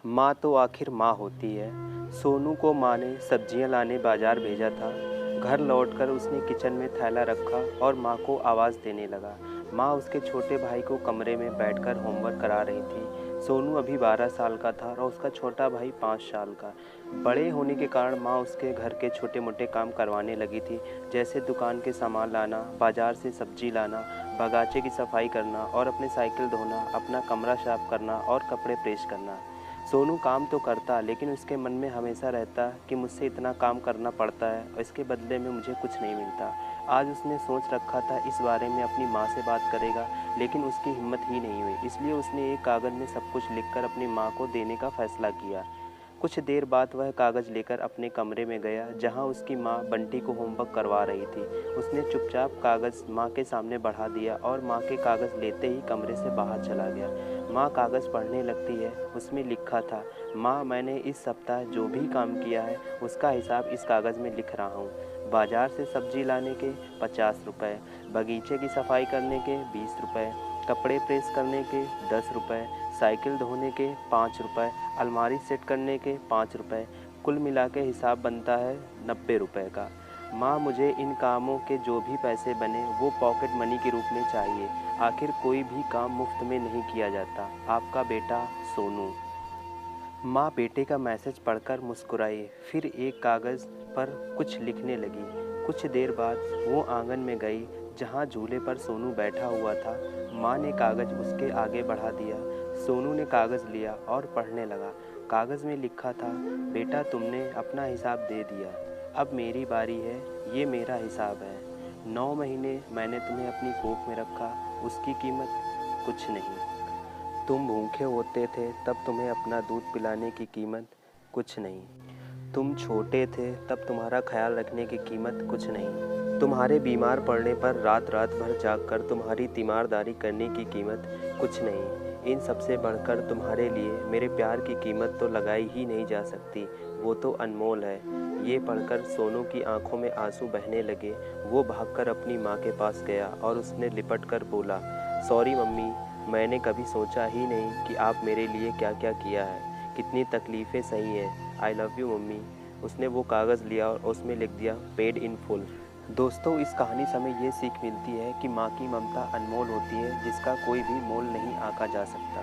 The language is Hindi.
माँ तो आखिर माँ होती है। सोनू को माँ ने सब्जियां लाने बाजार भेजा था। घर लौटकर उसने किचन में थैला रखा और माँ को आवाज़ देने लगा। माँ उसके छोटे भाई को कमरे में बैठकर होमवर्क करा रही थी। सोनू अभी 12 साल का था और उसका छोटा भाई 5 साल का। बड़े होने के कारण माँ उसके घर के छोटे मोटे काम करवाने लगी थी, जैसे दुकान के सामान लाना, बाजार से सब्जी लाना, बगीचे की सफाई करना और अपनी साइकिल धोना, अपना कमरा साफ करना और कपड़े प्रेस करना। सोनू काम तो करता, लेकिन उसके मन में हमेशा रहता कि मुझसे इतना काम करना पड़ता है और इसके बदले में मुझे कुछ नहीं मिलता। आज उसने सोच रखा था इस बारे में अपनी माँ से बात करेगा, लेकिन उसकी हिम्मत ही नहीं हुई। इसलिए उसने एक कागज़ में सब कुछ लिखकर अपनी माँ को देने का फैसला किया। कुछ देर बाद वह कागज़ लेकर अपने कमरे में गया, जहाँ उसकी माँ बंटी को होमवर्क करवा रही थी। उसने चुपचाप कागज़ माँ के सामने बढ़ा दिया और माँ के कागज़ लेते ही कमरे से बाहर चला गया। माँ कागज़ पढ़ने लगती है। उसमें लिखा था, माँ, मैंने इस सप्ताह जो भी काम किया है उसका हिसाब इस कागज़ में लिख रहा हूँ। बाजार से सब्जी लाने के 50 रुपये, बगीचे की सफाई करने के 20 रुपये, कपड़े प्रेस करने के 10 रुपये, साइकिल धोने के 5 रुपये, अलमारी सेट करने के 5 रुपये, कुल मिला के हिसाब बनता है 90 रुपये का। माँ, मुझे इन कामों के जो भी पैसे बने वो पॉकेट मनी के रूप में चाहिए। आखिर कोई भी काम मुफ्त में नहीं किया जाता। आपका बेटा सोनू। माँ बेटे का मैसेज पढ़कर मुस्कुराई, फिर एक कागज़ पर कुछ लिखने लगी। कुछ देर बाद वो आंगन में गई, जहाँ झूले पर सोनू बैठा हुआ था। माँ ने कागज़ उसके आगे बढ़ा दिया। सोनू ने कागज़ लिया और पढ़ने लगा। कागज़ में लिखा था, बेटा, तुमने अपना हिसाब दे दिया, अब मेरी बारी है, ये मेरा हिसाब है। 9 महीने मैंने तुम्हें अपनी कोख में रखा, उसकी कीमत कुछ नहीं। तुम भूखे होते थे तब तुम्हें अपना दूध पिलाने की कीमत कुछ नहीं। तुम छोटे थे तब तुम्हारा ख्याल रखने की कीमत कुछ नहीं। तुम्हारे बीमार पड़ने पर रात रात भर जागकर तुम्हारी तीमारदारी करने की कीमत कुछ नहीं। इन सबसे बढ़कर तुम्हारे लिए मेरे प्यार की कीमत तो लगाई ही नहीं जा सकती, वो तो अनमोल है। ये पढ़कर सोनू की आंखों में आंसू बहने लगे। वो भागकर अपनी माँ के पास गया और उसने लिपट कर बोला, सॉरी मम्मी, मैंने कभी सोचा ही नहीं कि आप मेरे लिए क्या क्या किया है, कितनी तकलीफ़ें सही हैं। I love you mummy. उसने वो कागज़ लिया और उसमें लिख दिया, पेड इन फुल। दोस्तों, इस कहानी से हमें ये सीख मिलती है कि माँ की ममता अनमोल होती है, जिसका कोई भी मोल नहीं आंका जा सकता।